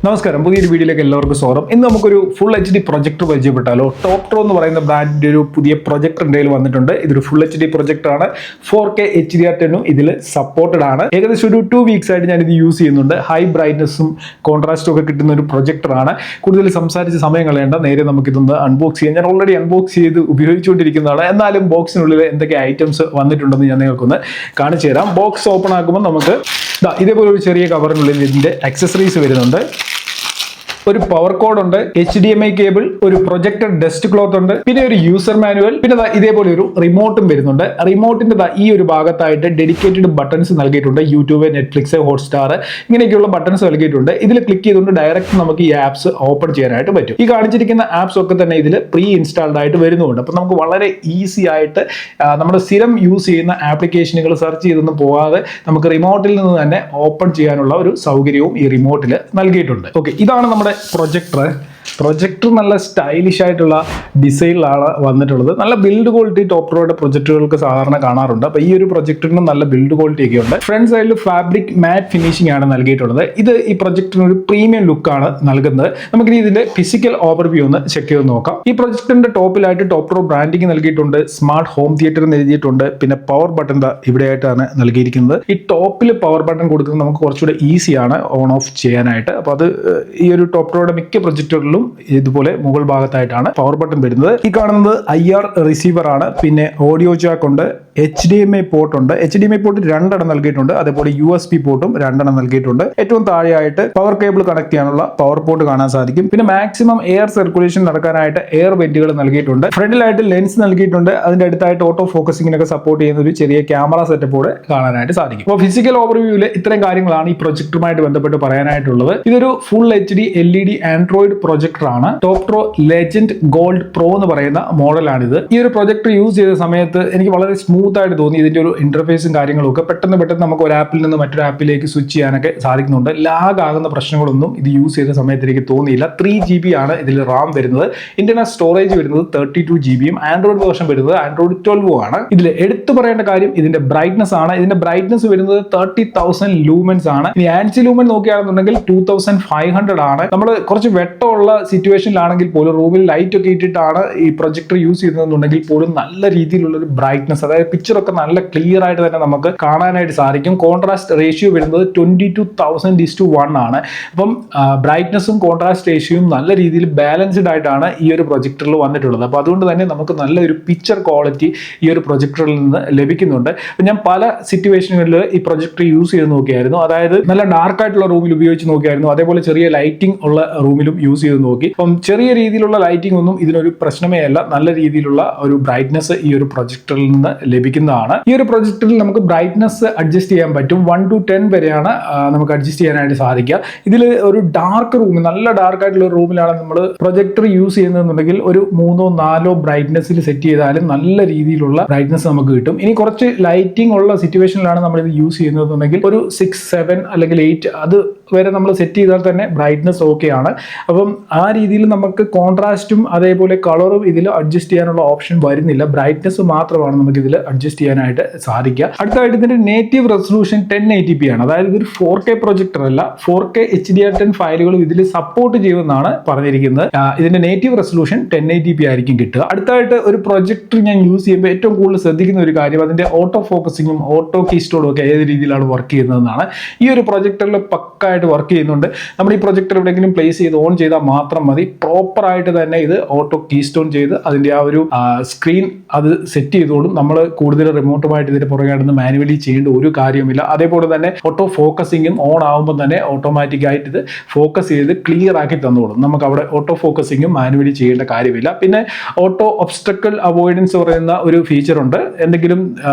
നമസ്കാരം, പുതിയൊരു വീഡിയോയിലേക്ക് എല്ലാവർക്കും സ്വാഗതം. ഇന്ന് നമുക്കൊരു ഫുൾ HD പ്രൊജക്ടർ പരിചയപ്പെട്ടാലോ. ടോപ്ട്രോ എന്ന് പറയുന്ന ബ്രാൻഡിന്റെ ഒരു പുതിയ പ്രൊജക്ടർ ഇന്ത്യയിൽ വന്നിട്ടുണ്ട്. ഇതൊരു ഫുൾ HD പ്രൊജക്ടറാണ്. 4K HDR10 ഇതിൽ സപ്പോർട്ടഡ് ആണ്. ഏകദേശം ഒരു 2 വീക്സ് ആയിട്ട് ഞാൻ ഇത് യൂസ് ചെയ്യുന്നുണ്ട്. ഹൈ ബ്രൈറ്റ്നസ്സും കോൺട്രാസ്റ്റും ഒക്കെ കിട്ടുന്ന ഒരു പ്രൊജക്ടറാണ്. കൂടുതൽ സംസാരിച്ച് സമയം കളയേണ്ട, നേരെ നമുക്കിതൊന്ന് അൺബോക്സ് ചെയ്യാം. ഞാൻ ഓൾറെഡി അൺബോക്സ് ചെയ്ത് ഉപയോഗിച്ചുകൊണ്ടിരിക്കുന്നതാണ്. എന്നാലും ബോക്സിനുള്ളിൽ എന്തൊക്കെ ഐറ്റംസ് വന്നിട്ടുണ്ടെന്ന് ഞാൻ നിങ്ങൾക്കൊന്ന് കാണിച്ചു തരാം. ബോക്സ് ഓപ്പൺ ആക്കുമ്പോൾ നമുക്ക് ഇതേപോലെ ഒരു ചെറിയ കവറിനുള്ളിൽ ഇതിന്റെ ആക്സസറീസ് വരുന്നുണ്ട്. ഒരു പവർ കോഡ് ഉണ്ട്, HDMI കേബിൾ, ഒരു പ്രൊജക്ടർ ഡസ്റ്റ് ക്ലോത്ത് ഉണ്ട്, പിന്നെ ഒരു യൂസർ മാനുവൽ, പിന്നെ ഇതേപോലെ ഒരു റിമോട്ടും വരുന്നുണ്ട്. റിമോട്ടിന്റെ ഈ ഒരു ഭാഗത്തായിട്ട് ഡെഡിക്കേറ്റഡ് ബട്ടൺസ് നൽകിയിട്ടുണ്ട്. യൂട്യൂബ്, നെറ്റ്ഫ്ലിക്സ്, ഹോട്ട്സ്റ്റാർ ഇങ്ങനെയൊക്കെയുള്ള ബട്ടൺസ് നൽകിയിട്ടുണ്ട്. ഇതിൽ ക്ലിക്ക് ചെയ്തുകൊണ്ട് ഡയറക്റ്റ് നമുക്ക് ഈ ആപ്സ് ഓപ്പൺ ചെയ്യാനായിട്ട് പറ്റും. ഈ കാണിച്ചിരിക്കുന്ന ആപ്സ് ഒക്കെ തന്നെ ഇതിൽ പ്രീ ഇൻസ്റ്റാൾഡ് ആയിട്ട് വരുന്നുണ്ട്. അപ്പൊ നമുക്ക് വളരെ ഈസി ആയിട്ട് നമ്മുടെ സ്ഥിരം യൂസ് ചെയ്യുന്ന ആപ്ലിക്കേഷനുകൾ സെർച്ച് ചെയ്തൊന്നും പോകാതെ നമുക്ക് റിമോട്ടിൽ നിന്ന് തന്നെ ഓപ്പൺ ചെയ്യാനുള്ള ഒരു സൗകര്യവും ഈ റിമോട്ടിൽ നൽകിയിട്ടുണ്ട്. ഓക്കെ, ഇതാണ് നമ്മുടെ പ്രൊജക്ടർ നല്ല സ്റ്റൈലിഷ് ആയിട്ടുള്ള ഡിസൈനിലാണ് വന്നിട്ടുള്ളത്. നല്ല ബിൽഡ് ക്വാളിറ്റി ടോപ്ട്രോയുടെ പ്രൊജക്ടറുകൾക്ക് സാധാരണ കാണാറുണ്ട്. അപ്പോൾ ഈ ഒരു പ്രൊജക്ടറിന് നല്ല ബിൽഡ് ക്വാളിറ്റി ഒക്കെ ഉണ്ട്. ഫ്രണ്ട് സൈഡിൽ ഫാബ്രിക് മാറ്റ് ഫിനിഷിംഗ് ആണ് നൽകിയിട്ടുള്ളത്. ഇത് ഈ പ്രൊജക്ടറിന് ഒരു പ്രീമിയം ലുക്കാണ് നൽകുന്നത്. നമുക്ക് ഇതിന്റെ ഫിസിക്കൽ ഓവർവ്യൂ ഒന്ന് ചെക്ക് ചെയ്ത് നോക്കാം. ഈ പ്രൊജക്ടറിന്റെ ടോപ്പിലായിട്ട് ടോപ്ട്രോ ബ്രാൻഡിങ് നൽകിയിട്ടുണ്ട്. സ്മാർട്ട് ഹോം തിയേറ്റർ എന്ന് എഴുതിയിട്ടുണ്ട്. പിന്നെ പവർ ബട്ടൺ ഇവിടെയായിട്ടാണ് നൽകിയിരിക്കുന്നത്. ഈ ടോപ്പിൽ പവർ ബട്ടൺ കൊടുക്കുന്നത് നമുക്ക് കുറച്ചുകൂടെ ഈസിയാണ് ഓൺ ഓഫ് ചെയ്യാനായിട്ട്. അപ്പോൾ അത് ഈ ഒരു ടോപ്ട്രോയുടെ മിക്ക പ്രൊജക്ടറിലും ഇതുപോലെ മുകൾ ഭാഗത്തായിട്ടാണ് പവർ ബട്ടൺ വരുന്നത്. ഈ കാണുന്നത് IR റിസീവർ ആണ്. പിന്നെ ഓഡിയോ ജാക്ക് ഉണ്ട്, HDMI പോർട്ട് ഉണ്ട്. HDMI പോർട്ട് 2 നൽകിയിട്ടുണ്ട്. അതേപോലെ USB പോർട്ടും 2 നൽകിയിട്ടുണ്ട്. ഏറ്റവും താഴെയായിട്ട് പവർ കേബിൾ കണക്ട് ചെയ്യാനുള്ള പവർ പോർട്ട് കാണാൻ സാധിക്കും. പിന്നെ മാക്സിമം എയർ സർക്കുലേഷൻ നടക്കാനായിട്ട് എയർ വെന്റുകൾ നൽകിയിട്ടുണ്ട്. ഫ്രണ്ടിലായിട്ട് ലെൻസ് നൽകിയിട്ടുണ്ട്. അതിന്റെ അടുത്തായിട്ട് ഓട്ടോ ഫോക്കസിങ്ങിനൊക്കെ സപ്പോർട്ട് ചെയ്യുന്ന ഒരു ചെറിയ ക്യാമറ സെറ്റപ്പോടെ കാണാനായിട്ട് സാധിക്കും. അപ്പോൾ ഫിസിക്കൽ ഓവർവ്യൂവിൽ ഇത്രയും കാര്യങ്ങളാണ് ഈ പ്രൊജക്ടറുമായിട്ട് ബന്ധപ്പെട്ട് പറയാനായിട്ടുള്ളത്. ഇതൊരു full HD LED Android projector ആണ്. ടോപ്ട്രോ ലെജൻഡ് ഗോൾഡ് പ്രോ എന്ന് പറയുന്ന മോഡലാണിത്. ഈ ഒരു പ്രൊജക്ടർ യൂസ് ചെയ്ത സമയത്ത് എനിക്ക് വളരെ സ്മൂത്ത് ആയിട്ട് തോന്നി. ഇതിന്റെ ഒരു ഇന്റർഫേസും കാര്യങ്ങളും ഒക്കെ പെട്ടെന്ന് നമുക്ക് ഒരു ആപ്പിൽ നിന്ന് മറ്റൊരു ആപ്പിലേക്ക് സ്വിച്ച് ചെയ്യാനൊക്കെ സാധിക്കുന്നുണ്ട്. ലാഗ് ആകുന്ന പ്രശ്നങ്ങളൊന്നും ഇത് യൂസ് ചെയ്ത സമയത്ത് എനിക്ക് തോന്നിയില്ല. 3GB ആണ് ഇതിൽ റാം വരുന്നത്. ഇന്റർണൽ സ്റ്റോറേജ് വരുന്നത് 32GB. ആൻഡ്രോയിഡ് വേർഷൻ വരുന്നത് ആൻഡ്രോയിഡ് 12 ആണ്. ഇതിൽ എടുത്തു പറയേണ്ട കാര്യം ഇതിന്റെ ബ്രൈറ്റ്നസ് ആണ്. ഇതിന്റെ ബ്രൈറ്റ്നസ് വരുന്നത് 30,000 ലൂമൻസ് ആണ്. ഇനി ആൻസി ലൂമൻ നോക്കുകയാണെന്നുണ്ടെങ്കിൽ 2500 ആണ്. നമ്മൾ കുറച്ച് വെട്ടമുള്ള സിറ്റുവേഷനിലാണെങ്കിൽ പോലും റൂമിൽ ലൈറ്റ് ഒക്കെ ഇട്ടിട്ടാണ് ഈ പ്രൊജക്ടർ യൂസ് ചെയ്യുന്നതെന്നുണ്ടെങ്കിൽ പോലും നല്ല രീതിയിലുള്ള ഒരു ബ്രൈറ്റ്നസ്, അതായത് പിക്ചറൊക്കെ നല്ല ക്ലിയർ ആയിട്ട് തന്നെ നമുക്ക് കാണാനായിട്ട് സാധിക്കും. കോൺട്രാസ്റ്റ് റേഷ്യോ വരുന്നത് 22,000:1 ആണ്. അപ്പം ബ്രൈറ്റ്നസും കോൺട്രാസ്റ്റ് റേഷ്യോയും നല്ല രീതിയിൽ ബാലൻസ്ഡ് ആയിട്ടാണ് ഈ ഒരു പ്രൊജക്ടറിൽ വന്നിട്ടുള്ളത്. അപ്പോൾ അതുകൊണ്ട് തന്നെ നമുക്ക് നല്ലൊരു പിക്ചർ ക്വാളിറ്റി ഈ ഒരു പ്രൊജക്ടറിൽ നിന്ന് ലഭിക്കുന്നുണ്ട്. അപ്പം ഞാൻ പല സിറ്റുവേഷനുകളിൽ ഈ പ്രൊജക്ടർ യൂസ് ചെയ്ത് നോക്കിയായിരുന്നു. അതായത് നല്ല ഡാർക്ക് ആയിട്ടുള്ള റൂമിൽ ഉപയോഗിച്ച് നോക്കിയായിരുന്നു. അതേപോലെ ചെറിയ ലൈറ്റിംഗ് ഉള്ള റൂമിലും യൂസ് ചെയ്ത് നോക്കി. അപ്പം ചെറിയ രീതിയിലുള്ള ലൈറ്റിംഗ് ഒന്നും ഇതിനൊരു പ്രശ്നമേ അല്ല. നല്ല രീതിയിലുള്ള ഒരു ബ്രൈറ്റ്നസ് ഈ ഒരു പ്രൊജക്ടറിൽ നിന്ന് ലഭിക്കുന്നതാണ്. ഈ ഒരു പ്രൊജക്ടറിൽ നമുക്ക് ബ്രൈറ്റ്നസ് അഡ്ജസ്റ്റ് ചെയ്യാൻ പറ്റും. 1 to 10 വരെയാണ് നമുക്ക് അഡ്ജസ്റ്റ് ചെയ്യാനായിട്ട് സാധിക്കുക. ഇതിൽ ഒരു ഡാർക്ക് റൂം, നല്ല ഡാർക്ക് ആയിട്ടുള്ള ഒരു റൂമിലാണ് നമ്മൾ പ്രൊജക്ടർ യൂസ് ചെയ്യുന്നതെന്നുണ്ടെങ്കിൽ ഒരു 3-4 ബ്രൈറ്റ്നസ്സിൽ സെറ്റ് ചെയ്താലും നല്ല രീതിയിലുള്ള ബ്രൈറ്റ്നസ് നമുക്ക് കിട്ടും. ഇനി കുറച്ച് ലൈറ്റിംഗ് ഉള്ള സിറ്റുവേഷനിലാണ് നമ്മൾ ഇത് യൂസ് ചെയ്യുന്നതെന്നുണ്ടെങ്കിൽ ഒരു 6, 7 അല്ലെങ്കിൽ 8 അത് വരെ നമ്മൾ സെറ്റ് ചെയ്താൽ തന്നെ ബ്രൈറ്റ്നസ് ഓക്കെ ആണ്. അപ്പം ആ രീതിയിൽ നമുക്ക് കോൺട്രാസ്റ്റും അതേപോലെ കളറും ഇതിൽ അഡ്ജസ്റ്റ് ചെയ്യാനുള്ള ഓപ്ഷൻ വരുന്നില്ല. ബ്രൈറ്റ്നസ് മാത്രമാണ് നമുക്ക് ഇതിൽ അഡ്ജസ്റ്റ് ചെയ്യാനായിട്ട് സാധിക്കുക. അടുത്തായിട്ട് ഇതിന്റെ നേറ്റീവ് റെസൊല്യൂഷൻ 1080p ആണ്. അതായത് ഇതൊരു 4K പ്രൊജക്ടർ അല്ല, 4K HDR10 ഫയലുകളും ഇതിൽ സപ്പോർട്ട് ചെയ്യുമെന്നാണ് പറഞ്ഞിരിക്കുന്നത്. ഇതിന്റെ നേറ്റീവ് റെസൊല്യൂഷൻ 1080p ആയിരിക്കും കിട്ടുക. അടുത്തായിട്ട് ഒരു പ്രൊജക്ടർ ഞാൻ യൂസ് ചെയ്യുമ്പോൾ ഏറ്റവും കൂടുതൽ ശ്രദ്ധിക്കുന്ന ഒരു കാര്യം അതിന്റെ ഓട്ടോ ഫോക്കസിങ്ങും ഓട്ടോ കീസ്റ്റോളും ഒക്കെ ഏത് രീതിയിലാണ് വർക്ക് ചെയ്യുന്നതെന്നാണ്. ഈ ഒരു പ്രൊജക്ടറിൽ പക്കായിട്ട് വർക്ക് ചെയ്യുന്നുണ്ട്. നമ്മൾ ഈ പ്രൊജക്ടർ എവിടെയെങ്കിലും പ്ലേസ് ചെയ്ത് ഓൺ ചെയ്താൽ മാത്രം മതി. പ്രോപ്പർ ആയിട്ട് തന്നെ ഇത് ഓട്ടോ കീസ്റ്റോൺ ചെയ്ത് അതിന്റെ ആ ഒരു സ്ക്രീൻ അത് സെറ്റ് ചെയ്തോളും. നമ്മൾ കൂടുതൽ റിമോട്ടുമായിട്ട് ഇതിന്റെ പുറകെ നടന്ന് മാനുവലി ചെയ്യേണ്ട ഒരു കാര്യമില്ല. അതേപോലെ തന്നെ ഓട്ടോ ഫോക്കസിങ്ങും ഓൺ ആകുമ്പോൾ തന്നെ ഓട്ടോമാറ്റിക് ആയിട്ട് ഇത് ഫോക്കസ് ചെയ്ത് ക്ലിയർ ആക്കി തന്നോളും. നമുക്ക് അവിടെ ഓട്ടോ ഫോക്കസിങ്ങും മാനുവലി ചെയ്യേണ്ട കാര്യമില്ല. പിന്നെ ഓട്ടോ ഒബ്സ്റ്റക്കിൾ അവോയ്ഡൻസ് പറയുന്ന ഒരു ഫീച്ചർ ഉണ്ട്. എന്തെങ്കിലും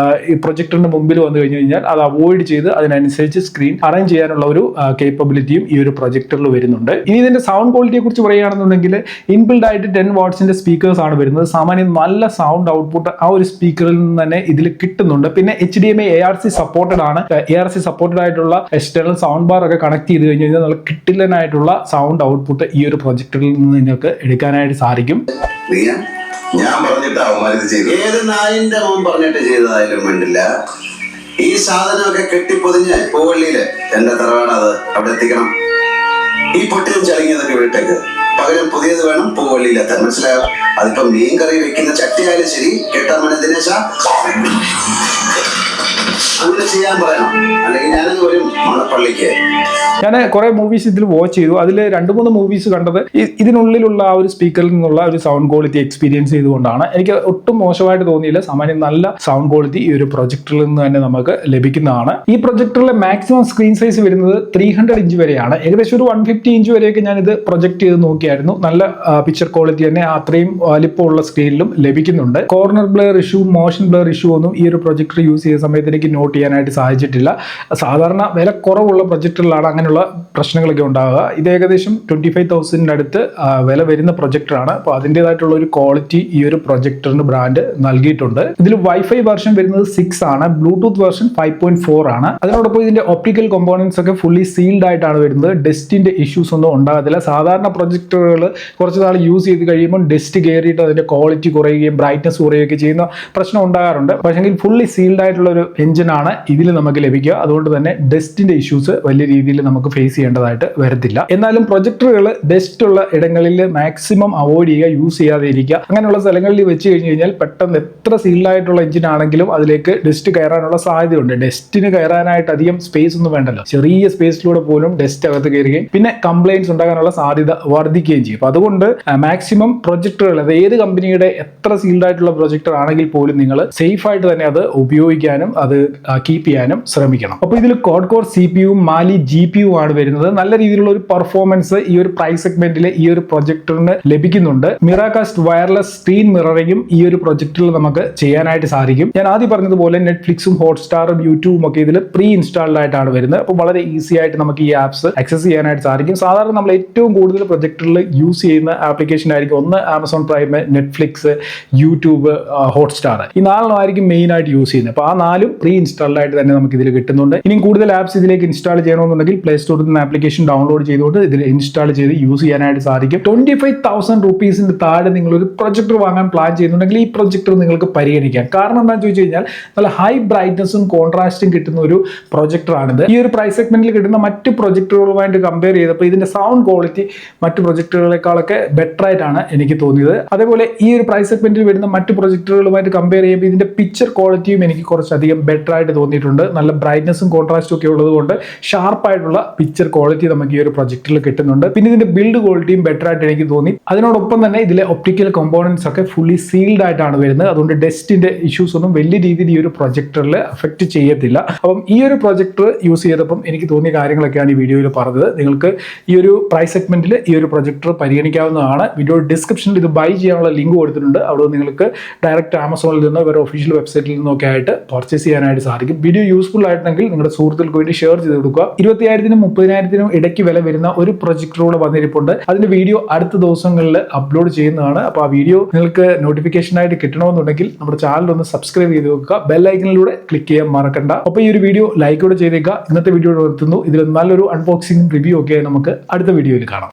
ഈ പ്രൊജക്ടറിന്റെ മുമ്പിൽ വന്നു കഴിഞ്ഞാൽ അത് അവോയ്ഡ് ചെയ്ത് അതിനനുസരിച്ച് സ്ക്രീൻ അറേഞ്ച് ചെയ്യാനുള്ള ഒരു കേപ്പബിലിറ്റിയും ഈ ഒരു പ്രൊജക്ടറിൽ വരുന്നുണ്ട്. ഇനി ഇതിന്റെ സൗണ്ട് ക്വാളിറ്റിയെ കുറിച്ച് പറയുകയാണെന്നുണ്ടെങ്കിൽ ഇൻബിൽഡ് ആയിട്ട് 10 വാട്ട്സിന്റെ സ്പീക്കേഴ്സ് ആണ് വരുന്നത്. സാമാന്യം നല്ല സൗണ്ട് ഔട്ട്പുട്ട് ആ ഒരു സ്പീക്കറിൽ നിന്ന് തന്നെ ഇതിൽ കിട്ടുന്നുണ്ട്. പിന്നെ HDMI ARC സപ്പോർട്ടഡ് ആണ്. ARC സപ്പോർട്ടഡ് ആയിട്ടുള്ള എക്സ്റ്റേണൽ സൗണ്ട് ബാർ ഒക്കെ കണക്ട് ചെയ്ത് കഴിഞ്ഞ് കഴിഞ്ഞാൽ നല്ല കിട്ടില്ലനായിട്ടുള്ള സൗണ്ട് ഔട്ട്പുട്ട് ഈ ഒരു പ്രൊജക്ടറിൽ നിന്ന് നിങ്ങൾക്ക് എടുക്കാനായിട്ട് സാധിക്കും. ഞാൻ പറഞ്ഞിട്ട് അവന്മാരിത് ചെയ്തു. ഏത് നായിന്റെ മോൻ പറഞ്ഞിട്ട് ചെയ്തതായാലും വേണ്ടില്ല, ഈ സാധനമൊക്കെ കെട്ടിപ്പൊതിഞ്ഞ് പൂവള്ളിയില് എന്റെ തറവാട് അത് അവിടെ എത്തിക്കണം. ഈ പൊട്ടിയും ചളിങ്ങിയതൊക്കെ വിട്ടേക്ക്. പകരം പുതിയത് വേണം പൂവള്ളിയിലെത്താൻ. മനസ്സിലായോ? അതിപ്പോ മീൻ കറി വെക്കുന്ന ചട്ടിയായാലും ശരി, കേട്ടാ ദിനേശ അങ്ങനെ ചെയ്യാൻ പറയണം. അല്ലെങ്കിൽ ഞാനത് വരും മണപ്പള്ളിക്ക്. ഞാൻ കുറെ മൂവീസ് ഇതിൽ വാച്ച് ചെയ്തു. അതിൽ 2-3 മൂവീസ് കണ്ടത് ഇതിനുള്ളിലുള്ള ആ ഒരു സ്പീക്കറിൽ നിന്നുള്ള ഒരു സൗണ്ട് ക്വാളിറ്റി എക്സ്പീരിയൻസ് ചെയ്തുകൊണ്ടാണ്. എനിക്ക് ഒട്ടും മോശമായിട്ട് തോന്നിയില്ല. സാമാന്യം നല്ല സൗണ്ട് ക്വാളിറ്റി ഈ ഒരു പ്രൊജക്ടറിൽ നിന്ന് തന്നെ നമുക്ക് ലഭിക്കുന്നതാണ്. ഈ പ്രൊജക്ടറിലെ മാക്സിമം സ്ക്രീൻ സൈസ് വരുന്നത് 300 ഇഞ്ച് വരെയാണ്. ഏകദേശം ഒരു 150 ഇഞ്ച് വരെയൊക്കെ ഞാൻ ഇത് പ്രൊജക്ട് ചെയ്ത് നോക്കിയായിരുന്നു. നല്ല പിക്ചർ ക്വാളിറ്റി തന്നെ അത്രയും വലിപ്പമുള്ള സ്ക്രീനിലും ലഭിക്കുന്നുണ്ട്. Corner Blair issue, motion Blair issue ഒന്നും ഈ ഒരു പ്രൊജക്ടർ യൂസ് ചെയ്ത സമയത്ത് എനിക്ക് നോട്ട് ചെയ്യാനായിട്ട് സാധിച്ചിട്ടില്ല. സാധാരണ വില കുറവുള്ള പ്രൊജക്ടറിലാണ് അങ്ങനെയുള്ള പ്രശ്നങ്ങളൊക്കെ ഉണ്ടാവുക. ഇത് ഏകദേശം 25,000 അടുത്ത് വില വരുന്ന പ്രൊജക്ടറാണ്. അപ്പോൾ അതിൻ്റെതായിട്ടുള്ള ഒരു ക്വാളിറ്റി ഈ ഒരു പ്രൊജക്ടറിന് ബ്രാൻഡ് നൽകിയിട്ടുണ്ട്. ഇതിൽ വൈഫൈ വെർഷൻ വരുന്നത് 6 ആണ്, ബ്ലൂടൂത്ത് വെർഷൻ 5.4 ആണ്. അതിനോടൊപ്പം ഇതിന്റെ ഒപ്റ്റിക്കൽ കോമ്പോണൻസ് ഒക്കെ ഫുള്ളി സീൽഡ് ആയിട്ടാണ് വരുന്നത്. ഡസ്റ്റിന്റെ ഇഷ്യൂസ് ഒന്നും ഉണ്ടാകത്തില്ല. സാധാരണ പ്രൊജക്ടറുകൾ കുറച്ച് നാൾ യൂസ് ചെയ്ത് കഴിയുമ്പോൾ ഡസ്റ്റ് കയറിയിട്ട് അതിന്റെ ക്വാളിറ്റി കുറയുകയും ബ്രൈറ്റ്നസ് കുറയുകയും ചെയ്യുന്ന പ്രശ്നം ഉണ്ടാകാറുണ്ട്. പക്ഷേ ഫുള്ളി സീൽഡ് ആയിട്ടുള്ള ഒരു എഞ്ചിനാണ് ഇതിൽ നമുക്ക് ലഭിക്കുക. അതുകൊണ്ട് തന്നെ ഡസ്റ്റിന്റെ ഇഷ്യൂസ് വലിയ രീതിയിൽ നമുക്ക് ഫേസ് ചെയ്യേണ്ടതായിട്ട് വരത്തില്ല. എന്നാലും പ്രൊജക്ടറുകൾ ഡസ്റ്റ് ഉള്ള ഇടങ്ങളിൽ മാക്സിമം അവോയ്ഡ് ചെയ്യുക, യൂസ് ചെയ്യാതെ ഇരിക്കുക. അങ്ങനെയുള്ള സ്ഥലങ്ങളിൽ വെച്ച് കഴിഞ്ഞ് കഴിഞ്ഞാൽ പെട്ടെന്ന് എത്ര സീൽഡ് ആയിട്ടുള്ള എഞ്ചിൻ ആണെങ്കിലും അതിലേക്ക് ഡസ്റ്റ് കയറാനുള്ള സാധ്യതയുണ്ട്. ഡസ്റ്റിന് കയറാനായിട്ട് അധികം സ്പേസ് ഒന്നും വേണ്ടല്ലോ. ചെറിയ സ്പേസിലൂടെ പോലും ഡസ്റ്റ് അകത്ത് കയറുകയും പിന്നെ കംപ്ലൈൻറ്റ്സ് ഉണ്ടാകാനുള്ള സാധ്യത വർദ്ധിക്കുകയും ചെയ്യും. അപ്പോൾ അതുകൊണ്ട് മാക്സിമം പ്രൊജക്ടറുകൾ, അത് ഏത് കമ്പനിയുടെ എത്ര സീൽഡ് ആയിട്ടുള്ള പ്രൊജക്ടർ ആണെങ്കിൽ പോലും നിങ്ങൾ സേഫ് ആയിട്ട് തന്നെ അത് ഉപയോഗിക്കാനും അത് കീപ്പ് ചെയ്യാനും ശ്രമിക്കണം. അപ്പോൾ ഇതിൽ ക്വാഡ് കോർ CPU, മാലി GPU ആണ് വരുന്നത്. നല്ല രീതിയിലുള്ള ഒരു പെർഫോമൻസ് ഈ ഒരു പ്രൈസ് സെഗ്മെന്റിൽ ഈ ഒരു പ്രൊജക്ടറിന് ലഭിക്കുന്നുണ്ട്. മിറാകാസ്റ്റ് വയർലെസ് സ്ക്രീൻ മിററിംഗും ഈ ഒരു പ്രൊജക്ടറിൽ നമുക്ക് ചെയ്യാനായിട്ട് സാധിക്കും. ഞാൻ ആദ്യം പറഞ്ഞതുപോലെ നെറ്റ്ഫ്ലിക്സും ഹോട്ട്സ്റ്റാറും യൂട്യൂബും ഒക്കെ ഇതിൽ പ്രീ ഇൻസ്റ്റാൾഡ് ആയിട്ടാണ് വരുന്നത്. അപ്പോൾ വളരെ ഈസി ആയിട്ട് നമുക്ക് ഈ ആപ്സ് ആക്സസ് ചെയ്യാനായിട്ട് സാധിക്കും. സാധാരണ നമ്മൾ ഏറ്റവും കൂടുതൽ പ്രൊജക്ടറിൽ യൂസ് ചെയ്യുന്ന ആപ്ലിക്കേഷൻ ആയിരിക്കും ഒന്ന് Amazon prime, Netflix, YouTube, Hotstar. ഈ 4 ആയിരിക്കും മെയിൻ ആയിട്ട് യൂസ് ചെയ്യുന്നത്. അപ്പോൾ ആ 4 പ്രീ ഇൻസ്റ്റാൾഡ് ആയിട്ട് തന്നെ നമുക്ക് ഇതിൽ കിട്ടുന്നുണ്ട്. ഇനിയും കൂടുതൽ ആപ്സ് ഇതിലേക്ക് ഇൻസ്റ്റാൾ ചെയ്യണമെന്നുണ്ടെങ്കിൽ പ്ലേ സ്റ്റോറിൽ നിന്ന് ആപ്ലിക്കേഷൻ ഡൗൺലോഡ് ചെയ്തുകൊണ്ട് ഇതിൽ ഇൻസ്റ്റാൾ ചെയ്ത് യൂസ് ചെയ്യാനായിട്ട് സാധിക്കും. 25,000 റുപ്പീസിന്റെ താഴെ നിങ്ങൾ ഒരു പ്രൊജക്ടർ വാങ്ങാൻ പ്ലാൻ ചെയ്യുന്നുണ്ടെങ്കിൽ ഈ പ്രൊജക്ടർ നിങ്ങൾക്ക് പരിഗണിക്കാം. കാരണം എന്താണെന്ന് ചോദിച്ചു കഴിഞ്ഞാൽ നല്ല ഹൈ ബ്രൈറ്റ്നസും കോൺട്രാസ്റ്റും കിട്ടുന്ന ഒരു പ്രൊജക്ടറാണിത്. ഈ ഒരു പ്രൈസ് സെഗ്മെന്റിൽ കിട്ടുന്ന മറ്റ് പ്രൊജക്ടറുകളുമായിട്ട് കമ്പയർ ചെയ്തപ്പോൾ ഇതിന്റെ സൗണ്ട് ക്വാളിറ്റി മറ്റ് പ്രൊജക്ടറുകളെക്കാളൊക്കെ ബെറ്റർ ആയിട്ടാണ് എനിക്ക് തോന്നിയത്. അതേപോലെ ഈ ഒരു പ്രൈസ് സെഗ്മെന്റിൽ വരുന്ന മറ്റ് പ്രൊജക്ടറുകളുമായിട്ട് കമ്പയർ ചെയ്യുമ്പോൾ ഇതിന്റെ പിക്ചർ ക്വാളിറ്റിയും എനിക്ക് കുറച്ചധികം ബെറ്റർ ആയിട്ട് തോന്നിയിട്ടുണ്ട്. നല്ല ബ്രൈറ്റ്നസും കോൺട്രാസ്റ്റും ഒക്കെ ഉള്ളത് കൊണ്ട് ഷാർപ്പായിട്ടുള്ള പിക്ചർ ക്വാളിറ്റി നമുക്ക് ഈ ഒരു പ്രൊജക്ടറിൽ കിട്ടുന്നുണ്ട്. പിന്നെ ഇതിന്റെ ബിൽഡ് ക്വാളിറ്റിയും ബെറ്റർ ആയിട്ട് എനിക്ക് തോന്നി. അതിനോടൊപ്പം തന്നെ ഇതിലെ ഒപ്റ്റിക്കൽ കോമ്പോണൻസ് ഒക്കെ ഫുള്ളി സീൽഡ് ആയിട്ടാണ് വരുന്നത്. അതുകൊണ്ട് ഡസ്റ്റിന്റെ ഇഷ്യൂസ് ഒന്നും വലിയ രീതിയിൽ ഈ ഒരു പ്രൊജക്ടറിൽ അഫക്റ്റ് ചെയ്യത്തില്ല. അപ്പം ഈ ഒരു പ്രൊജക്ടർ യൂസ് ചെയ്തപ്പം എനിക്ക് തോന്നിയ കാര്യങ്ങളൊക്കെയാണ് ഈ വീഡിയോയിൽ പറഞ്ഞത്. നിങ്ങൾക്ക് ഈ ഒരു പ്രൈസ് സെഗ്മെന്റിൽ ഈ ഒരു പ്രൊജക്ടർ പരിഗണിക്കാവുന്നതാണ്. വീഡിയോ ഡിസ്ക്രിപ്ഷനിൽ ഇത് ബൈ ചെയ്യാനുള്ള ലിങ്ക് കൊടുത്തിട്ടുണ്ട്. അവിടെ നിങ്ങൾക്ക് ഡയറക്റ്റ് ആമസോണിൽ നിന്ന് ഇവരുടെ ഒഫീഷ്യൽ വെബ്സൈറ്റിൽ നിന്നൊക്കെ ആയിട്ട് പർച്ചേസ് ചെയ്യാനായിട്ട് സാധിക്കും. വീഡിയോ യൂസ്ഫുൾ ആയിട്ടുണ്ടെങ്കിൽ നിങ്ങളുടെ സുഹൃത്തുക്കൾക്ക് വേണ്ടി ഷെയർ ചെയ്ത് കൊടുക്കുക. 20,000-നും 30,000-നും ഇടയ്ക്ക് വില വരുന്ന ഒരു പ്രൊജക്ടറൂടെ വന്നിരിപ്പുണ്ട്. അതിന്റെ വീഡിയോ അടുത്ത ദിവസങ്ങളിൽ അപ്ലോഡ് ചെയ്യുന്നതാണ്. അപ്പോൾ ആ വീഡിയോ നിങ്ങൾക്ക് നോട്ടിഫിക്കേഷനായിട്ട് കിട്ടണമെന്നുണ്ടെങ്കിൽ നമ്മുടെ ചാനൽ ഒന്ന് സബ്സ്ക്രൈബ് ചെയ്ത് വെക്കുക. ബെൽ ഐക്കണിലൂടെ ക്ലിക്ക് ചെയ്യാൻ മറക്കണ്ട. അപ്പോൾ ഈ ഒരു വീഡിയോ ലൈക്ക് കൂടെ ചെയ്തേക്കുക. ഇന്നത്തെ വീഡിയോ നിർത്തുന്നു. ഇതിൽ നല്ലൊരു അൺബോക്സിംഗ് റിവ്യൂ ഒക്കെ നമുക്ക് അടുത്ത വീഡിയോയിൽ കാണാം.